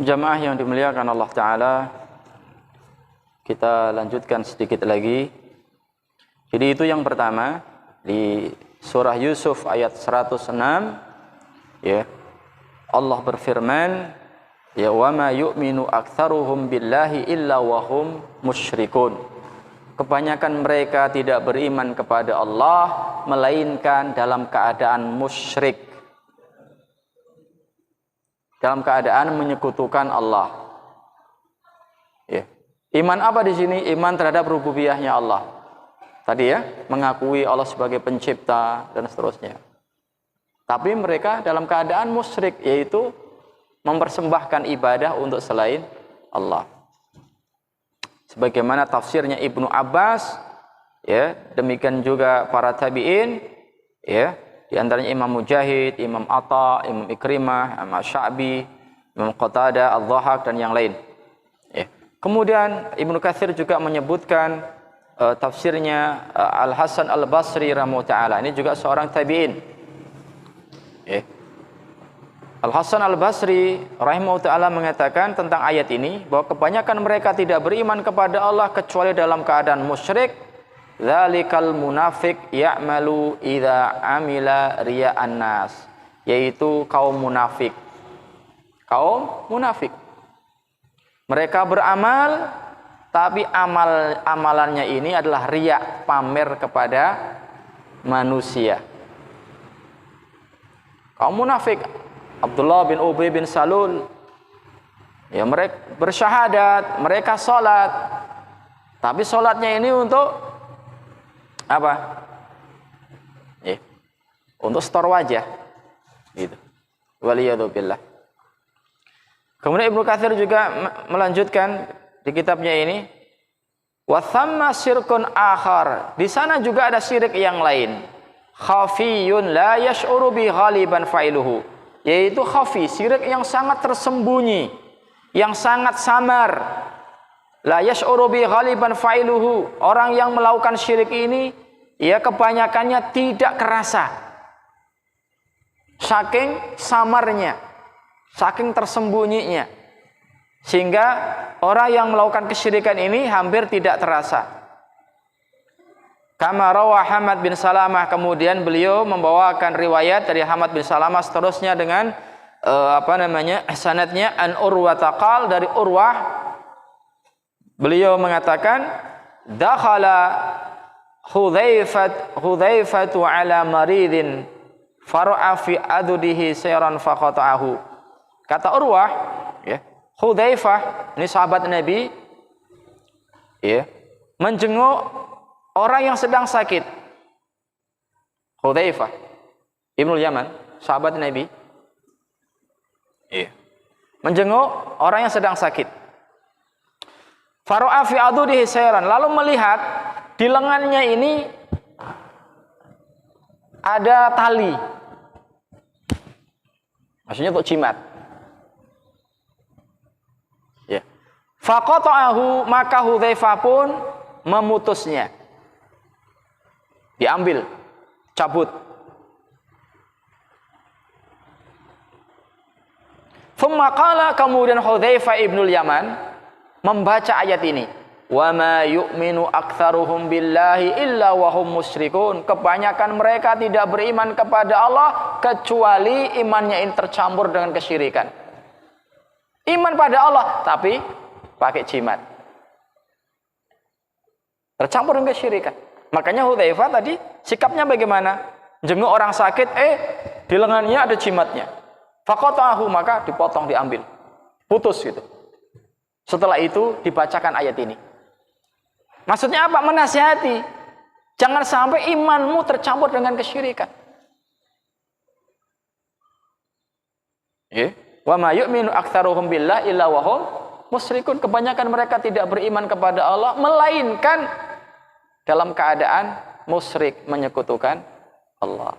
Jamaah yang dimuliakan Allah Ta'ala, kita lanjutkan sedikit lagi. Jadi itu yang pertama di surah Yusuf ayat 106, ya. Allah berfirman, ya, wa ma yu'minu aktsaruhum billahi illa wa hum musyrikun. Kebanyakan mereka tidak beriman kepada Allah melainkan dalam keadaan musyrik, dalam keadaan menyekutukan Allah. Ya. Iman apa di sini? Iman terhadap rububiyahnya Allah. Tadi ya, mengakui Allah sebagai pencipta dan seterusnya. Tapi mereka dalam keadaan musyrik, yaitu mempersembahkan ibadah untuk selain Allah. Sebagaimana tafsirnya Ibnu Abbas, ya, demikian juga para tabi'in, ya, di antaranya Imam Mujahid, Imam Atha, Imam Ikrimah, Imam Sya'bi, Imam Qatadah, Al-Dhahak dan yang lain. Ya. Kemudian Ibnu Katsir juga menyebutkan tafsirnya Al-Hasan Al-Basri rahimahullah taala. Ini juga seorang tabi'in. Ya. Al-Hasan Al-Basri rahimahullah ta'ala mengatakan tentang ayat ini bahwa kebanyakan mereka tidak beriman kepada Allah kecuali dalam keadaan musyrik. Dzalikal munafiq ya'malu idza amila riya'an nas, yaitu kaum munafik. Kaum munafik. Mereka beramal tapi amalannya ini adalah riya, pamer kepada manusia. Kaum munafik, Abdullah bin Ubay bin Salul, ya, mereka bersyahadat, mereka sholat, tapi sholatnya ini untuk apa? Ya, untuk setor wajah, gitu. Waliyadzubillah. Kemudian Ibnu Katsir juga melanjutkan di kitabnya ini, wa thamma syirkun akhar. Di sana juga ada syirik yang lain. Khafiyun la yash'uru bi ghaliban fa'iluhu. Yaitu khafi, syirik yang sangat tersembunyi, yang sangat samar. La yash'uru bi ghaliban fa'iluhu. Orang yang melakukan syirik ini, ya, kebanyakannya tidak kerasa. Saking samarnya, saking tersembunyinya, sehingga orang yang melakukan kesyirikan ini hampir tidak terasa. Kama rawa Hamad bin Salamah, kemudian beliau membawakan riwayat dari Hamad bin Salamah seterusnya dengan sanadnya an Urwah taqal, dari Urwah beliau mengatakan dakhala Hudzaifatu ala maridin fara'a fi adudihi sayran faqata'ahu. Kata Urwah, ya, Hudzaifah, ini sahabat Nabi, ya, menjenguk orang yang sedang sakit. Hudzaifah Ibnu Yaman, sahabat Nabi, ya, menjenguk orang yang sedang sakit. Fara'a fi adudihi sayran, lalu melihat di lengannya ini ada tali, maksudnya untuk jimat. Ya. Faqata'ahu, maka Hudzaifah pun memutusnya. Diambil, cabut. Thumma qala, kemudian Hudzaifah Ibnul Yaman membaca ayat ini. Wa ma yu'minu aktsaruhum billahi illa wa hum musyrikun. Kebanyakan mereka tidak beriman kepada Allah kecuali imannya ini tercampur dengan kesyirikan. Iman pada Allah tapi pakai jimat, tercampur dengan kesyirikan. Makanya Hudzaifah tadi sikapnya bagaimana? Jenguk orang sakit, di lengannya ada jimatnya. Faqata'ahu, maka dipotong, diambil, putus gitu. Setelah itu dibacakan ayat ini. Maksudnya apa? Menasihati, jangan sampai imanmu tercampur dengan kesyirikan. Wa ma yu'minu aktsaruhum billahi illa wa hum musyrikun. Kebanyakan mereka tidak beriman kepada Allah melainkan dalam keadaan musyrik, menyekutukan Allah.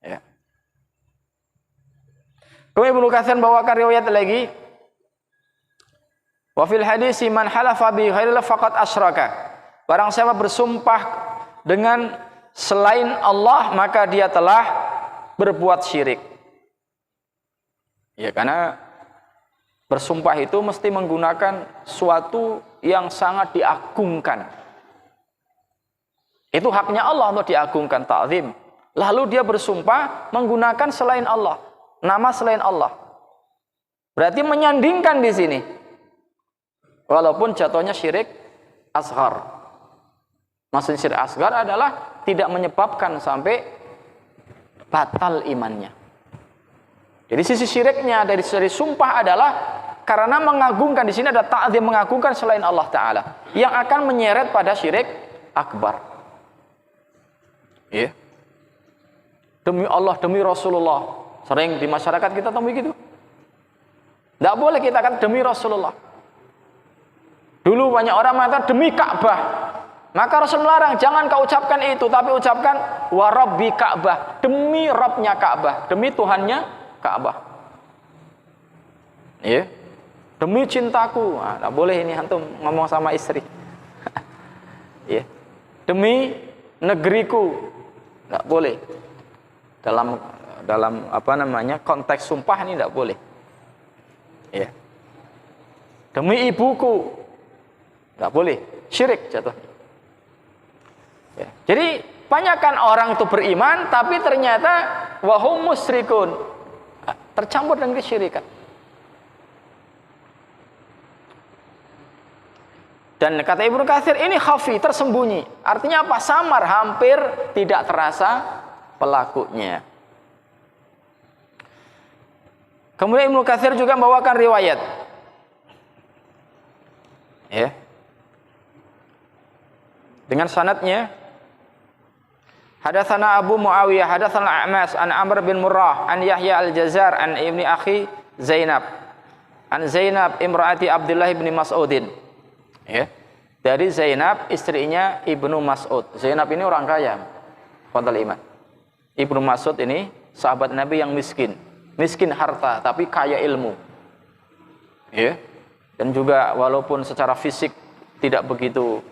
Ya. Kemudian Ibnu Katsir bawakan riwayat lagi. Wa fil hadisi man halafa bi ghairil faqad asyraka. Barang siapa bersumpah dengan selain Allah maka dia telah berbuat syirik. Ya, karena bersumpah itu mesti menggunakan suatu yang sangat diagungkan. Itu haknya Allah untuk diagungkan, ta'zim. Lalu dia bersumpah menggunakan selain Allah, nama selain Allah. Berarti menyandingkan di sini. Walaupun jatuhnya syirik asghar. Maksud syirik asghar adalah tidak menyebabkan sampai batal imannya. Jadi sisi syiriknya dari sumpah adalah karena mengagungkan, di sini ada ta'zim, mengagungkan selain Allah Ta'ala, yang akan menyeret pada syirik akbar. Ya. Demi Allah, demi Rasulullah. Sering di masyarakat kita temui gitu. Tidak boleh kita kata demi Rasulullah. Dulu banyak orang mengatakan demi Ka'bah. Maka Rasul melarang, jangan kau ucapkan itu, tapi ucapkan wa rabbi Ka'bah, demi Rabbnya Ka'bah, demi Tuhannya Ka'bah. Ya. Demi cintaku. Nah, tidak boleh ini antum ngomong sama istri. Ya. Demi negeriku. Tidak boleh. Dalam apa namanya? Konteks sumpah ini tidak boleh. Ya. Demi ibuku. Tidak boleh. Syirik jatuh. Ya. Jadi banyakkan orang itu beriman tapi ternyata wahum musyrikun, tercampur dengan kesyirikan. Dan kata Ibnu Katsir ini khafi, tersembunyi. Artinya apa? Samar, hampir tidak terasa pelakunya. Kemudian Ibnu Katsir juga membawakan riwayat. Ya. Dengan sanadnya, hadatsana Abu Muawiyah, hadatsana A'mas an Amr bin Murrah, an Yahya al-Jazar, an ibni akhi Zainab, an Zainab imraati Abdullah bin Mas'udin. Ya. Dari Zainab, istrinya Ibnu Mas'ud. Zainab ini orang kaya, fadhal iman. Ibnu Mas'ud ini sahabat Nabi yang miskin. Miskin harta tapi kaya ilmu. Ya. Dan juga walaupun secara fisik tidak begitu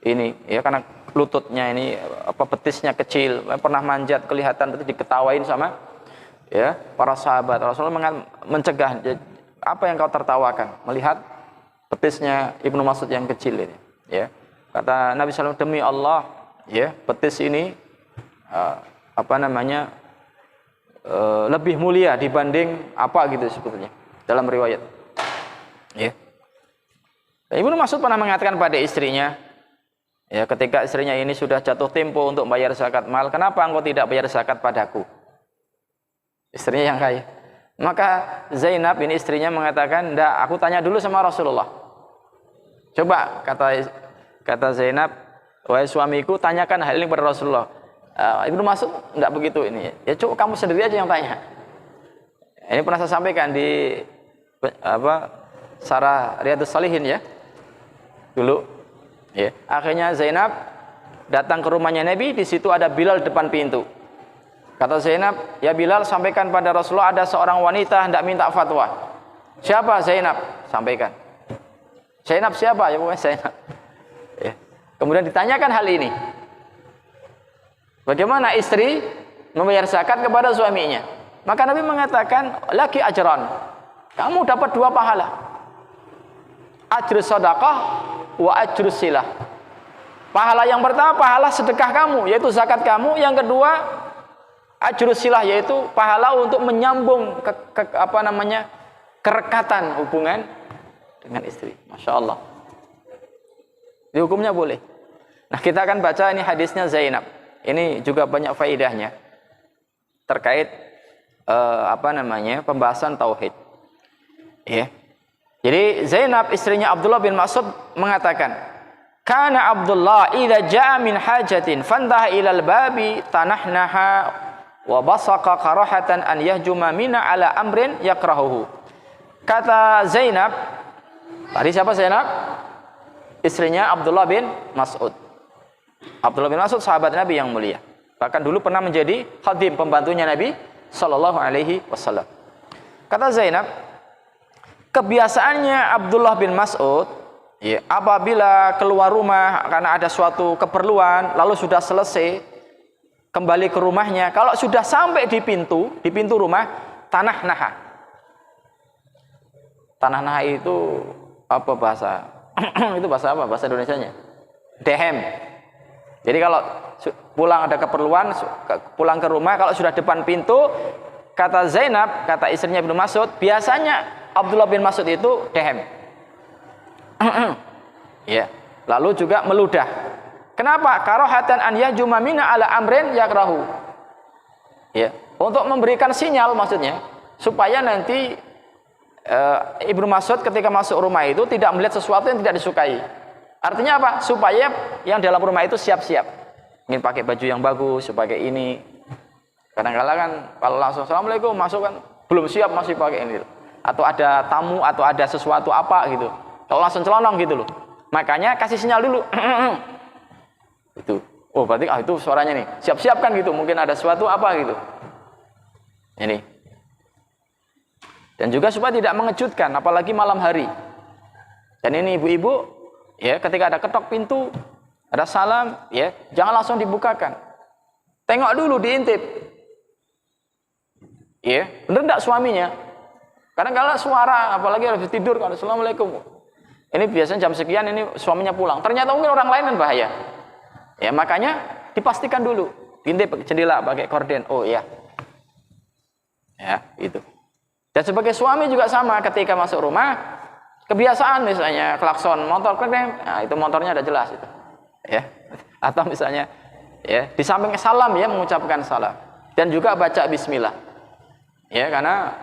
ini, ya, karena lututnya ini betisnya kecil, pernah manjat, kelihatan itu diketawain sama ya para sahabat. Rasulullah mencegah, apa yang kau tertawakan melihat betisnya Ibnu Mas'ud yang kecil ini, ya. Kata Nabi SAW, demi Allah, ya, betis ini lebih mulia dibanding apa gitu sebetulnya dalam riwayat, ya. Ibnu Mas'ud pernah mengatakan pada istrinya, ya, ketika istrinya ini sudah jatuh tempo untuk bayar zakat mal, kenapa engkau tidak bayar zakat padaku? Istrinya yang kaya. Maka Zainab ini istrinya mengatakan, "Ndak, aku tanya dulu sama Rasulullah." Coba kata Zainab, "Wahai suamiku, tanyakan hal ini kepada Rasulullah." Ibnu Mas'ud enggak begitu ini. Ya coba kamu sendiri aja yang tanya. Ini pernah saya sampaikan di Syarah Riyadhus Shalihin, ya. Dulu, ya. Akhirnya Zainab datang ke rumahnya Nabi, di situ ada Bilal depan pintu. Kata Zainab, "Ya Bilal, sampaikan pada Rasulullah ada seorang wanita hendak minta fatwa." "Siapa?" "Zainab." "Sampaikan." "Zainab siapa?" "Ya pokoknya Zainab." Ya. Kemudian ditanyakan hal ini. Bagaimana istri membayar zakat kepada suaminya? Maka Nabi mengatakan, "Laki ajran." Kamu dapat 2 pahala. Ajrus sedekah wa ajrus silah. Pahala yang pertama pahala sedekah kamu, yaitu zakat kamu. Yang kedua ajrus silah, yaitu pahala untuk menyambung kerekatan hubungan dengan istri. Masya Allah. Di hukumnya boleh. Nah, kita akan baca ini hadisnya Zainab. Ini juga banyak faedahnya terkait pembahasan tauhid. Ya. Jadi Zainab istrinya Abdullah bin Mas'ud mengatakan, "Kana Abdullah idza jaa min hajatin fantaha ilal babi tanahnaha wa basaqa qarahatan an yahjuma mina ala amrin yakrahuhu." Kata Zainab, tadi siapa Zainab? Istrinya Abdullah bin Mas'ud. Abdullah bin Mas'ud sahabat Nabi yang mulia. Bahkan dulu pernah menjadi khadim, pembantunya Nabi sallallahu alaihi wasallam. Kata Zainab, kebiasaannya Abdullah bin Mas'ud, ya, apabila keluar rumah karena ada suatu keperluan, lalu sudah selesai kembali ke rumahnya, kalau sudah sampai di pintu rumah, tanah naha. Tanah Nahai itu apa bahasa? Itu bahasa apa? Bahasa Indonesianya? Dehem. Jadi kalau pulang ada keperluan, pulang ke rumah, kalau sudah depan pintu, kata Zainab, kata istrinya Ibnu Mas'ud, biasanya Abdullah bin Mas'ud itu dehem. Ya. Lalu juga meludah. Kenapa? Karohatan an yajuma mina ala amrin yakrahu. Ya, untuk memberikan sinyal maksudnya supaya nanti Ibnu Mas'ud ketika masuk rumah itu tidak melihat sesuatu yang tidak disukai. Artinya apa? Supaya yang dalam rumah itu siap-siap. Ingin pakai baju yang bagus, pakai ini. Kadang-kadang kan kalau langsung assalamualaikum masuk kan belum siap masih pakai ini. Atau ada tamu atau ada sesuatu apa gitu. Kalau langsung celonong gitu loh. Makanya kasih sinyal dulu. Itu. Oh, berarti itu suaranya nih. Siap-siap kan gitu. Mungkin ada sesuatu apa gitu. Ini. Dan juga supaya tidak mengejutkan apalagi malam hari. Dan ini ibu-ibu ya, ketika ada ketok pintu, ada salam, ya, jangan langsung dibukakan. Tengok dulu, diintip. Ya, benar enggak suaminya? Kadang-kadang suara apalagi habis tidur kalau assalamualaikum. Ini biasanya jam sekian ini suaminya pulang. Ternyata mungkin orang lain kan bahaya. Ya, makanya dipastikan dulu. Intip jendela pakai korden. Oh iya. Ya, itu. Dan sebagai suami juga sama, ketika masuk rumah, kebiasaan misalnya klakson motor, nah itu motornya ada jelas itu. Ya. Atau misalnya ya, di samping salam ya mengucapkan salam dan juga baca bismillah. Ya, karena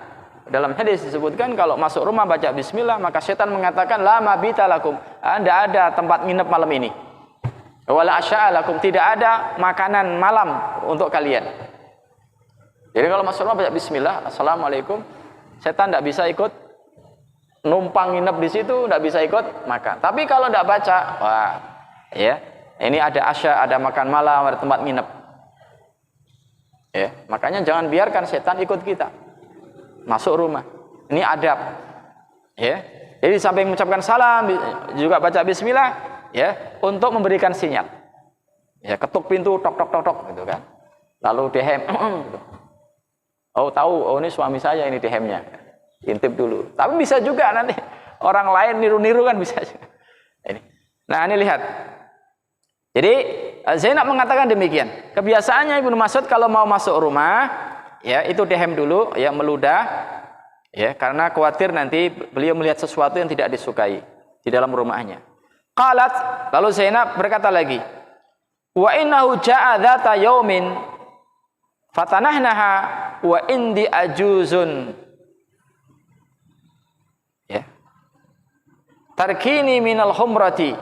dalam hadis disebutkan kalau masuk rumah baca bismillah maka setan mengatakan la mabita lakum, Anda ada tempat nginep malam ini. Wala asya'a lakum, tidak ada makanan malam untuk kalian. Jadi kalau masuk rumah baca bismillah, assalamualaikum, setan tidak bisa ikut numpang nginep di situ, tidak bisa ikut makan. Tapi kalau tidak baca, wah, ya, ini ada asya, ada makan malam, ada tempat nginep. Ya, makanya jangan biarkan setan ikut kita masuk rumah. Ini adab. Ya, jadi sampai mengucapkan salam, juga baca bismillah, ya, untuk memberikan sinyal. Ya, ketuk pintu, tok tok tok tok, gitu kan. Lalu dehem. Gitu. Oh tahu, oh ini suami saya ini dehemnya. Intip dulu. Tapi bisa juga nanti orang lain niru-niru kan bisa juga. Ini. Nah ini lihat. Jadi Zainab mengatakan demikian. Kebiasaannya Ibnu Mas'ud kalau mau masuk rumah, ya itu dehem dulu, ya meludah, ya karena khawatir nanti beliau melihat sesuatu yang tidak disukai di dalam rumahnya. Qalat, lalu Zainab berkata lagi, wa innahu ja'a dzata yaumin fatanahnaha wa indi ajuzun, ya, tarkini minal humrati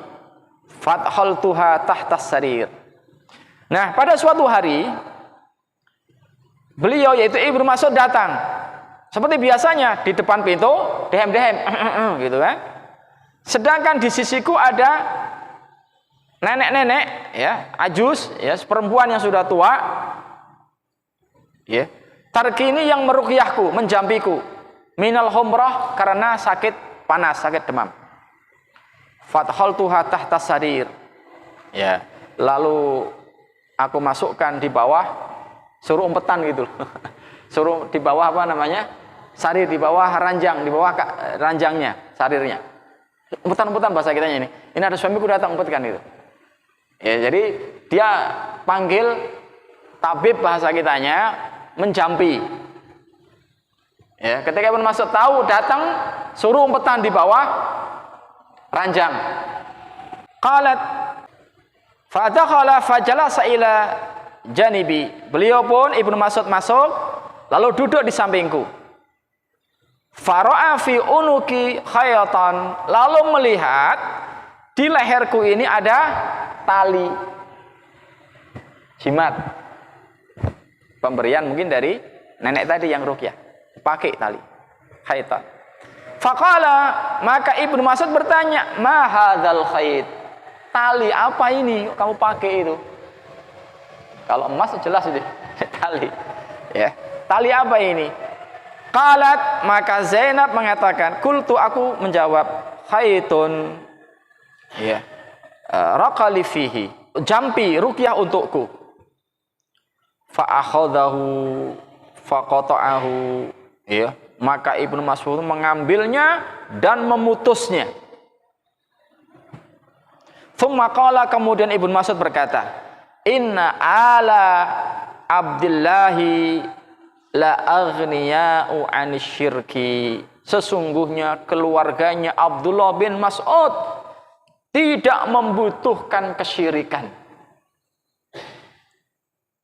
fathaltuha tahtas sarir. Nah pada suatu hari beliau yaitu Ibnu Mas'ud datang seperti biasanya di depan pintu dehem-dehem gitu kan. Sedangkan di sisiku ada nenek-nenek ya, ajus ya, perempuan yang sudah tua ya. Tarkini yang meruqyahku, menjampiku minal humrah karena sakit panas, sakit demam. Fathaltuha tahtas sarir. Ya, lalu aku masukkan di bawah, suruh umpetan gitu. Suruh di bawah apa namanya? Sarir, di bawah ranjang, di bawah ranjangnya, sarirnya. Umpetan-umpetan bahasa kitanya ini. Ini ada suamiku datang umpetkan itu. Ya, jadi dia panggil tabib bahasa kitanya menjampi. Ya, ketika Ibnu Mas'ud tahu datang, suruh umpetan di bawah ranjang. Qalat fa dakhala fajalasa ila janibi. Beliau pun Ibnu Mas'ud masuk lalu duduk di sampingku. Fara'a fi unuki khayatan, lalu melihat di leherku ini ada tali jimat. Pemberian mungkin dari nenek tadi yang ruqyah, pakai tali khaytan. Faqala, maka Ibnu Mas'ud bertanya, ma hadzal khayt? Tali apa ini kamu pakai itu? Kalau emas jelas itu tali. Ya. Tali apa ini? Qalat, maka Zainab mengatakan, qultu, aku menjawab, khaytun, ya, raqali fihi, jampi ruqyah untukku. Fa akhadahu fa qata'ahu, ya. Maka Ibnu Mas'ud mengambilnya dan memutusnya. Tsumma qala, kemudian Ibnu Mas'ud berkata, inna ala Abdillahi la aghniya'u 'anisyirki. Sesungguhnya keluarganya Abdullah bin Mas'ud tidak membutuhkan kesyirikan.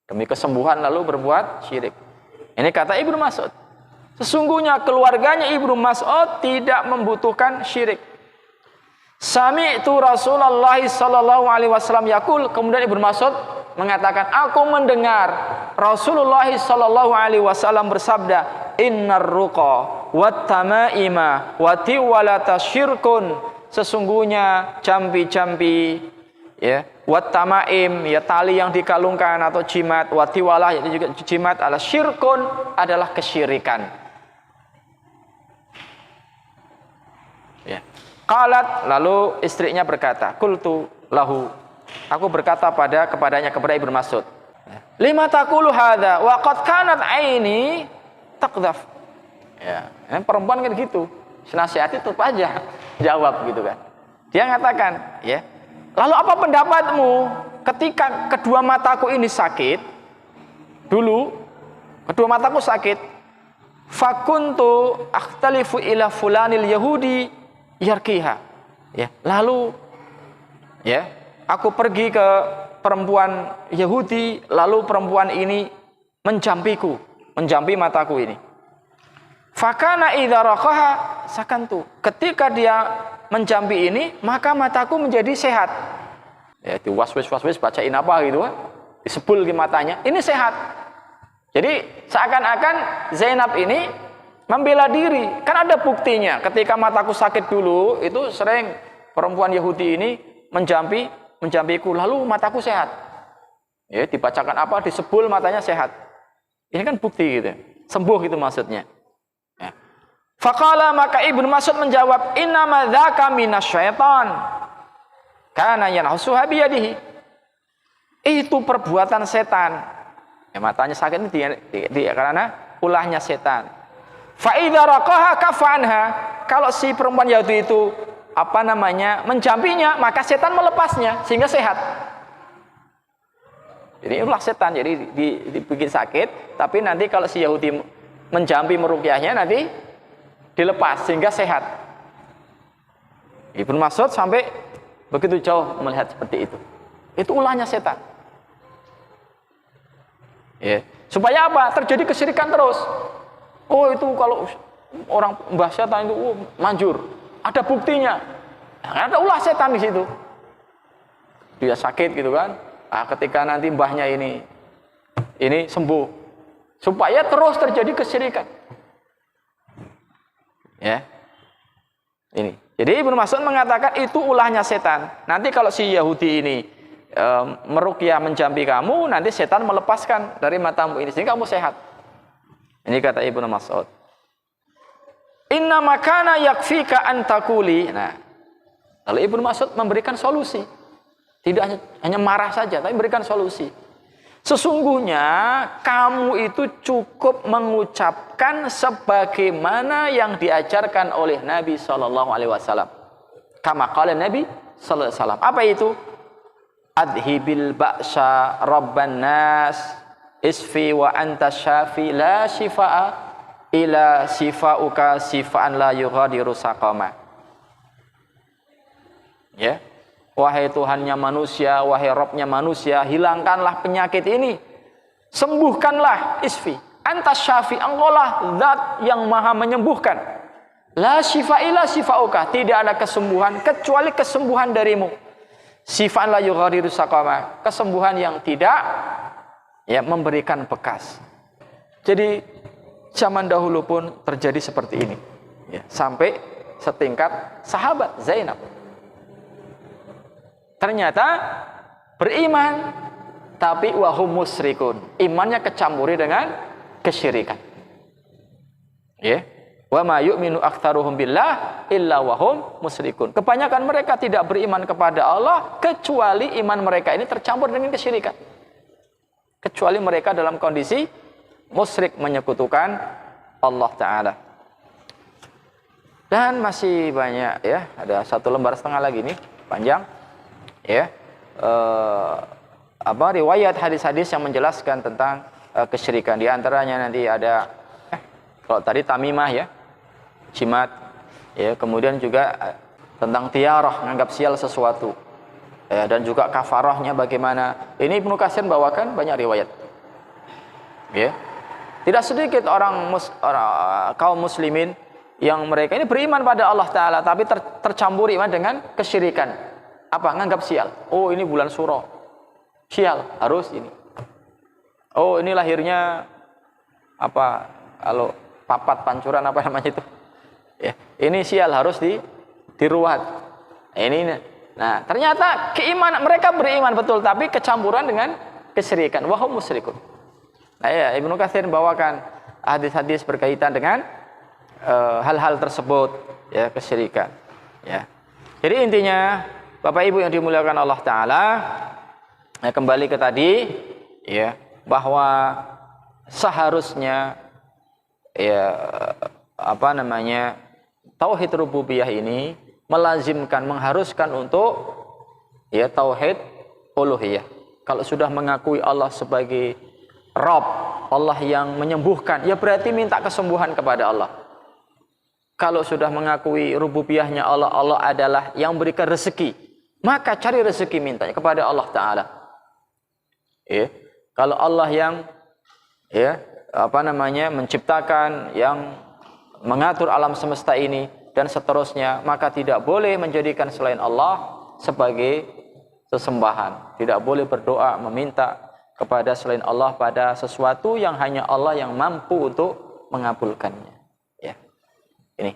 Demi kesembuhan lalu berbuat syirik. Ini kata Ibnu Mas'ud. Sesungguhnya keluarganya Ibnu Mas'ud tidak membutuhkan syirik. Sami'tu Rasulullah sallallahu alaihi wasallam yaqul, kemudian Ibnu Mas'ud mengatakan, aku mendengar Rasulullah sallallahu alaihi wasallam bersabda, innar ruqa wat tamaima wa tiwalata syirkun. Sesungguhnya campi-campi, ya, wat tamaim, ya, tali yang dikalungkan atau jimat, wa tiwalah, yaitu juga jimat, adalah syirkun, adalah kesyirikan. Ya. Qalat, lalu istrinya berkata, qultu lahu, aku berkata kepada Ibnu Mas'ud, lima taqulu hadza wa qad kanat aini taqdhaf. Ya, perempuan kan gitu. Senasihati tetap aja jawab gitu kan. Dia mengatakan, ya, lalu apa pendapatmu ketika kedua mataku ini sakit? Dulu kedua mataku sakit. Fakuntu akhtalifu ila fulanil yahudi yarkiha. Ya, lalu, ya, aku pergi ke perempuan Yahudi, lalu perempuan ini menjampiku, menjampi mataku ini. Fakana idza raqaha sakantu. Ketika dia menjampi ini, maka mataku menjadi sehat. Ya, waswis bacain apa gitu kan. Disebul di matanya, ini sehat. Jadi seakan-akan Zainab ini membela diri. Kan ada buktinya. Ketika mataku sakit dulu, itu sering perempuan Yahudi ini menjampiku, lalu mataku sehat. Ya, dibacakan apa, disebul matanya sehat. Ini kan bukti gitu. Sembuh gitu maksudnya. Ya. Faqala, maka Ibnu Mas'ud menjawab, innama dzaka minasyaitan. Kana yanhusuha biyadihi. Itu perbuatan setan. Ya, matanya sakit itu karena ulahnya setan. Fa idza raqaha kafanha. Kalau si perempuan Yahudi itu menjampinya, maka setan melepasnya sehingga sehat. Jadi ulah setan, jadi dibikin sakit, tapi nanti kalau si Yahudi menjampi meruqyahnya nanti dilepas sehingga sehat. Ibnu Mas'ud sampai begitu jauh melihat seperti itu. Itu ulahnya setan. Ya, supaya apa? Terjadi kesyirikan terus. Oh, itu kalau orang mbah setan itu manjur, ada buktinya. Nah, ada ulah setan di situ. Dia sakit gitu kan. Ketika nanti mbahnya ini sembuh, supaya terus terjadi kesyirikan. Ya. Ini. Jadi Ibnu Mas'ud mengatakan itu ulahnya setan. Nanti kalau si Yahudi ini meruqyah menjampi kamu, nanti setan melepaskan dari matamu ini sehingga kamu sehat. Ini kata Ibnu Mas'ud. Inna makana yakfika an taquli. Nah, lalu Ibnu Mas'ud memberikan solusi. Tidak hanya marah saja, tapi memberikan solusi. Sesungguhnya kamu itu cukup mengucapkan sebagaimana yang diajarkan oleh Nabi sallallahu alaihi wasallam. Kama qala Nabi sallallahu alaihi wasallam. Apa itu? Adhibil ba'sa rabban nas isfi wa anta syafi la shifaa ila shifauka shifaan la yughadiru saqama. Ya. Wahai Tuhannya manusia, wahai Rabbnya manusia, hilangkanlah penyakit ini. Sembuhkanlah, isfi. Anta syafi, engkaulah zat yang maha menyembuhkan. La shifa ila shifauka, tidak ada kesembuhan kecuali kesembuhan darimu. Shifaan la yughadiru saqama, kesembuhan yang tidak memberikan bekas. Jadi zaman dahulu pun terjadi seperti ini. Ya, sampai setingkat sahabat Zainab. Ternyata beriman tapi wahum musyrikun. Imannya kecampuri dengan kesyirikan. Ya. Wa ma yu'minu aktsaruhum billah illa wahum musyrikun. Kebanyakan mereka tidak beriman kepada Allah kecuali iman mereka ini tercampur dengan kesyirikan. Kecuali mereka dalam kondisi musyrik, menyekutukan Allah Ta'ala. Dan masih banyak ya, ada 1,5 lembar lagi nih, panjang. Ya. Riwayat hadis-hadis yang menjelaskan tentang kesyirikan. Di antaranya nanti ada kalau tadi tamimah ya, jimat. Ya, kemudian juga tentang tiarah, menganggap sial sesuatu. Ya, dan juga kafarahnya bagaimana. Ini Ibnu Katsir bawakan banyak riwayat. Ya. Tidak sedikit kaum muslimin yang mereka ini beriman pada Allah Ta'ala, tapi tercampur iman dengan kesyirikan. Apa? Nganggap sial. Oh, ini bulan Suro. Sial, harus ini. Oh, ini lahirnya apa? Kalau papat pancuran apa namanya itu? Ya, ini sial, harus diruat. Nah, ternyata keimanan mereka beriman betul, tapi kecampuran dengan kesyirikan. Wahum musyrikun. Nah, ya, Ibnu Katsir bawakan hadis-hadis berkaitan dengan hal-hal tersebut, ya, kesyirikan, ya. Jadi intinya Bapak Ibu yang dimuliakan Allah Ta'ala, ya, kembali ke tadi, ya, bahwa seharusnya ya tauhid rububiyah ini melazimkan, mengharuskan untuk ya tauhid uluhiyah. Kalau sudah mengakui Allah sebagai Rabb, Allah yang menyembuhkan, ya berarti minta kesembuhan kepada Allah. Kalau sudah mengakui rububiyahnya Allah, Allah adalah yang berikan rezeki, maka cari rezeki mintanya kepada Allah Ta'ala. Ya. Kalau Allah yang menciptakan, yang mengatur alam semesta ini dan seterusnya, maka tidak boleh menjadikan selain Allah sebagai sesembahan. Tidak boleh berdoa meminta kepada selain Allah pada sesuatu yang hanya Allah yang mampu untuk mengabulkannya. Ya. Ini.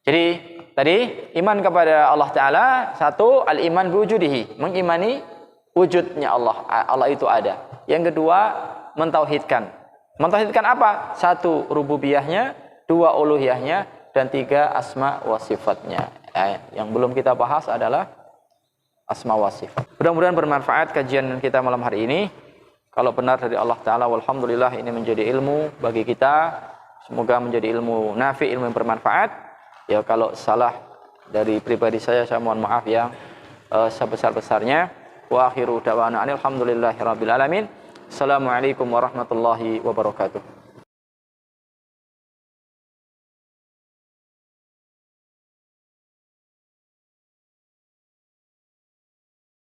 Jadi tadi iman kepada Allah Ta'ala, satu, al-iman biwujudihi, mengimani wujudnya Allah. Allah itu ada. Yang kedua, mentauhidkan. Mentauhidkan apa? Satu, rububiyahnya, dua, uluhiyahnya, dan tiga, asma wa sifatnya. Yang belum kita bahas adalah asma wa sifat. Mudah-mudahan bermanfaat kajian kita malam hari ini. Kalau benar dari Allah Ta'ala, walhamdulillah, ini menjadi ilmu bagi kita. Semoga menjadi ilmu nafi, ilmu yang bermanfaat. Ya, kalau salah dari pribadi saya mohon maaf yang sebesar-besarnya. Wa akhiru da'wana alhamdulillahi rabbil alamin. Assalamualaikum warahmatullahi wabarakatuh.